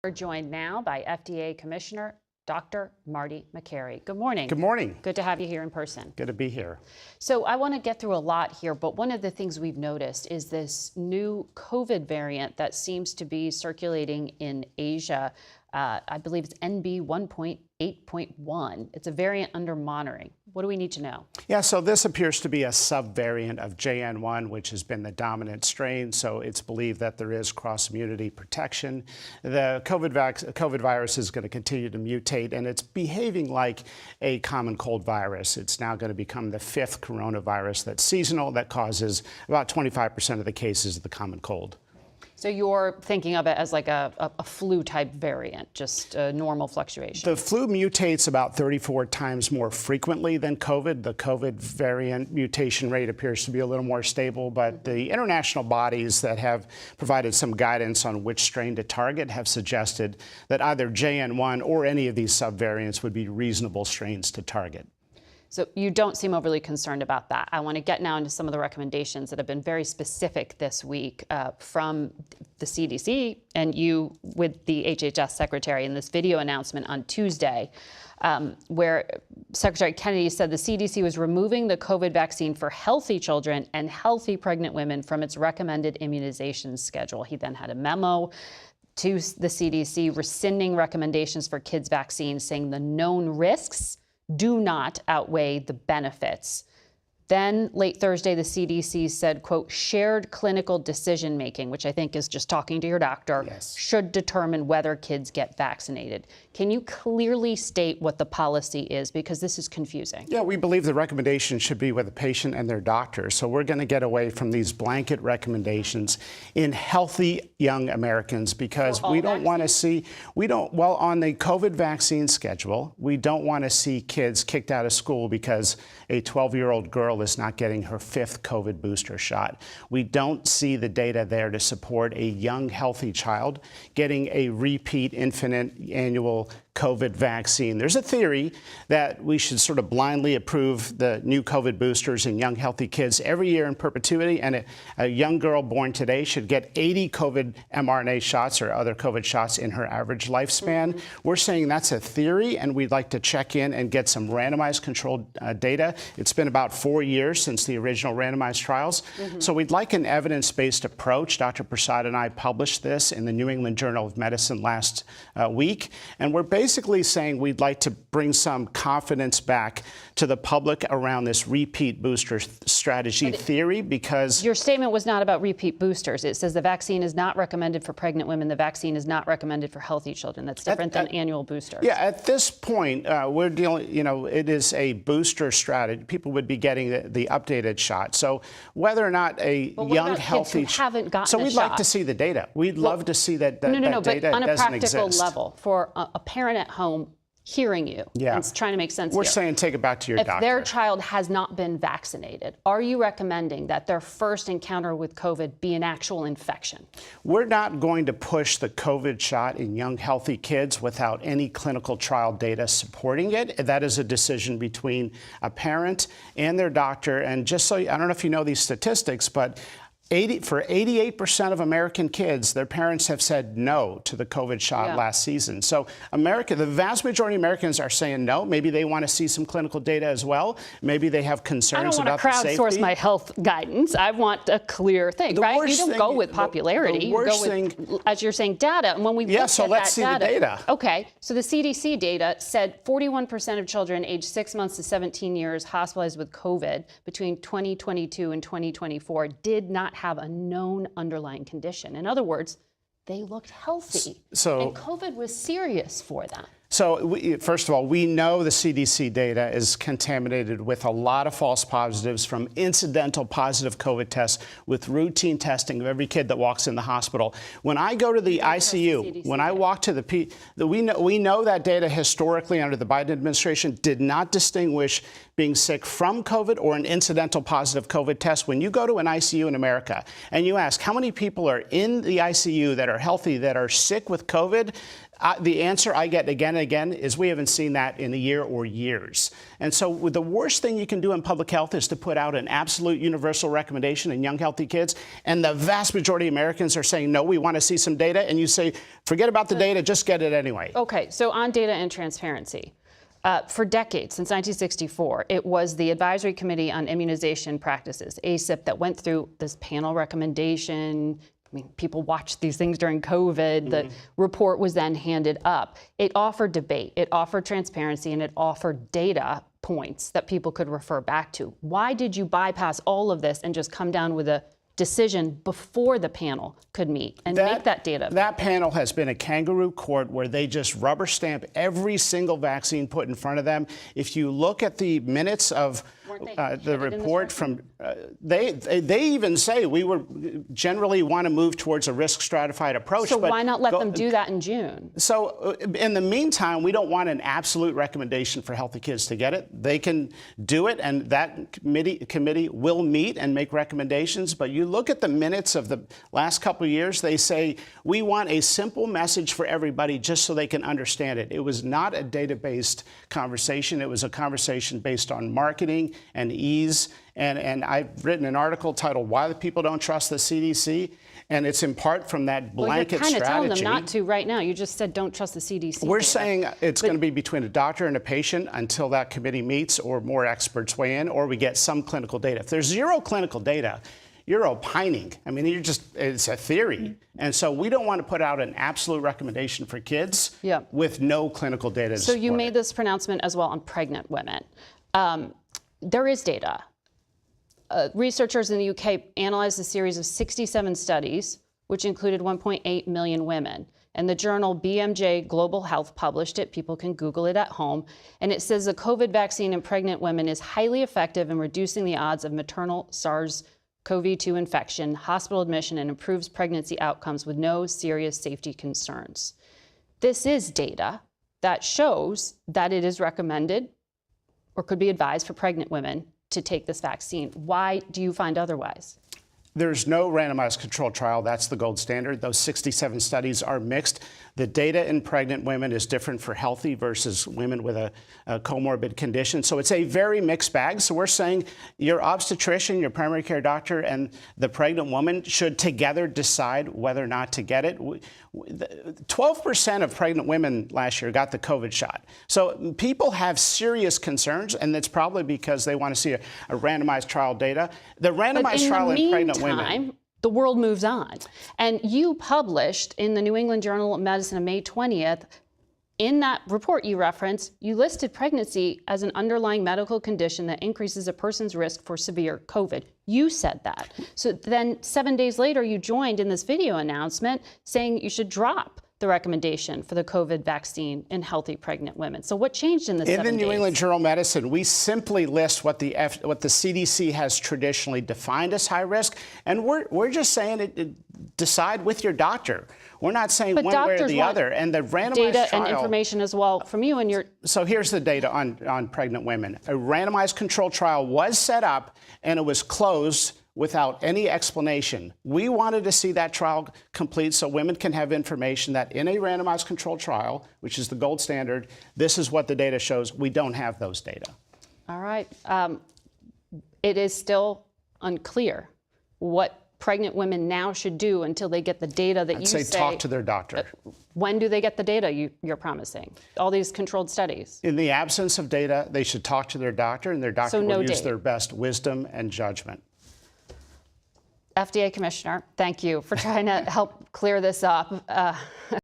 We're joined now by FDA Commissioner Dr. Marty Makary. Good morning. Good morning. Good to have you here in person. Good to be here. So I want to get through a lot here, but one of the things we've noticed is this new COVID variant that seems to be circulating in Asia. I believe it's NB 1.8.1. It's a variant under monitoring. What do we need to know? Yeah, so this appears to be a subvariant of JN1, which has been the dominant strain. So it's believed that there is cross-immunity protection. The COVID virus is going to continue to mutate, and it's behaving like a common cold virus. It's now going to become the fifth coronavirus that's seasonal, that causes about 25% of the cases of the common cold. So you're thinking of it as like a flu-type variant, just a normal fluctuation. The flu mutates about 34 times more frequently than COVID. The COVID variant mutation rate appears to be a little more stable, but the international bodies that have provided some guidance on which strain to target have suggested that either JN1 or any of these subvariants would be reasonable strains to target. So you don't seem overly concerned about that. I want to get now into some of the recommendations that have been very specific this week from the CDC and you with the HHS Secretary in this video announcement on Tuesday, where Secretary Kennedy said the CDC was removing the COVID vaccine for healthy children and healthy pregnant women from its recommended immunization schedule. He then had a memo to the CDC rescinding recommendations for kids' vaccines, saying the known risks do not outweigh the benefits. Then late Thursday, the CDC said, quote, shared clinical decision making, which I think is just talking to your doctor, yes, should determine whether kids get vaccinated. Can you clearly state what the policy is? Because this is confusing. Yeah, we believe the recommendation should be with the patient and their doctor. So we're going to get away from these blanket recommendations in healthy young Americans because we don't want to see, well, on the COVID vaccine schedule, we don't want to see kids kicked out of school because a 12-year-old girl is not getting her fifth COVID booster shot. We don't see the data there to support a young, healthy child getting a repeat infinite annual COVID vaccine. There's a theory that we should sort of blindly approve the new COVID boosters in young, healthy kids every year in perpetuity, and a young girl born today should get 80 COVID mRNA shots or other COVID shots in her average lifespan. We're saying that's a theory, and we'd like to check in and get some randomized controlled data. It's been about 4 years since the original randomized trials. So we'd like an evidence-based approach. Dr. Prasad and I published this in the New England Journal of Medicine last week, and we're basically saying we'd like to bring some confidence back to the public around this repeat booster strategy theory, because your statement was not about repeat boosters. It says the vaccine is not recommended for pregnant women. The vaccine is not recommended for healthy children. That's different than annual boosters. Yeah, at this point, we're dealing, it is a booster strategy. People would be getting the updated shot. So whether or not a young, healthy kids who haven't gotten so we'd like to see the data. We'd love to see that data but on a practical exist. level, for a parent at home hearing you and trying to make sense We're here. saying take it back to your doctor. If their child has not been vaccinated, are you recommending that their first encounter with COVID be an actual infection? We're not going to push the COVID shot in young, healthy kids without any clinical trial data supporting it. That is a decision between a parent and their doctor. And just so, I don't know if you know these statistics, but for 88% of American kids, their parents have said no to the COVID shot last season. So the vast majority of Americans are saying no. Maybe they want to see some clinical data as well. Maybe they have concerns about the safety. I don't want to crowdsource my health guidance. I want a clear thing, right? You don't go with popularity. You go with, as you're saying, data. And when we look so at let's see the data. Okay, so the CDC data said 41% of children aged 6 months to 17 years hospitalized with COVID between 2022 and 2024 did not have a known underlying condition. In other words, they looked healthy. And COVID was serious for them. So first of all, we know the CDC data is contaminated with a lot of false positives from incidental positive COVID tests with routine testing of every kid that walks in the hospital. When I go to the ICU, when I walk to we know that data historically under the Biden administration did not distinguish being sick from COVID or an incidental positive COVID test. When you go to an ICU in America and you ask how many people are in the ICU that are healthy, that are sick with COVID, The answer I get again and again is we haven't seen that in a year or years. And so the worst thing you can do in public health is to put out an absolute universal recommendation in young, healthy kids. And the vast majority of Americans are saying, no, we want to see some data. And you say, forget about the data, just get it anyway. Okay, so on data and transparency. For decades, since 1964, it was the Advisory Committee on Immunization Practices, ACIP, that went through this panel recommendation. I mean, people watched these things during COVID. The report was then handed up. It offered debate, it offered transparency, and it offered data points that people could refer back to. Why did you bypass all of this and just come down with a decision before the panel could meet and make that data? That panel has been a kangaroo court where they just rubber stamp every single vaccine put in front of them. If you look at the minutes of the report from, they even say we were generally want to move towards a risk stratified approach. So why not let them do that in June? So in the meantime, we don't want an absolute recommendation for healthy kids to get it. They can do it, and that committee will meet and make recommendations. But you look at the minutes of the last couple of years, they say we want a simple message for everybody just so they can understand it. It was not a data-based conversation. It was a conversation based on marketing and ease. And I've written an article titled Why the People Don't Trust the CDC. And it's in part from that blanket strategy. Well, you're kind of telling them not to right now. You just said don't trust the CDC. We're saying it's going to be between a doctor and a patient until that committee meets or more experts weigh in or we get some clinical data. If there's zero clinical data, you're opining. I mean, it's a theory. And so we don't want to put out an absolute recommendation for kids with no clinical data to support you made this pronouncement as well on pregnant women. There is data. Researchers in the UK analyzed a series of 67 studies, which included 1.8 million women. And the journal BMJ Global Health published it. People can Google it at home. And it says the COVID vaccine in pregnant women is highly effective in reducing the odds of maternal SARS-CoV-2 infection, hospital admission, and improves pregnancy outcomes with no serious safety concerns. This is data that shows that it is recommended or could be advised for pregnant women to take this vaccine. Why do you find otherwise? There's no randomized controlled trial. That's the gold standard. Those 67 studies are mixed. The data in pregnant women is different for healthy versus women with a comorbid condition. So it's a very mixed bag. So we're saying your obstetrician, your primary care doctor, and the pregnant woman should together decide whether or not to get it. 12% of pregnant women last year got the COVID shot. So people have serious concerns, and it's probably because they want to see a randomized trial data. The randomized trial in pregnant women. The world moves on. And you published in the New England Journal of Medicine on May 20th, in that report you referenced, you listed pregnancy as an underlying medical condition that increases a person's risk for severe COVID. You said that. So then 7 days later, you joined in this video announcement saying you should drop the recommendation for the COVID vaccine in healthy pregnant women. So what changed in the 7 days? In the New England Journal of Medicine, we simply list what the CDC has traditionally defined as high risk, and we're just saying decide with your doctor. We're not saying one way or the other. And the randomized data trial, and information as well from you and your. So here's the data on pregnant women. A randomized controlled trial was set up, and it was closed without any explanation. We wanted to see that trial complete so women can have information that in a randomized controlled trial, which is the gold standard, this is what the data shows. We don't have those data. All right. It is still unclear what pregnant women now should do until they get the data that I'd say talk to their doctor. When do they get the data you're promising? All these controlled studies. In the absence of data, they should talk to their doctor, and their doctor will use their best wisdom and judgment. FDA Commissioner, thank you for trying to help clear this up.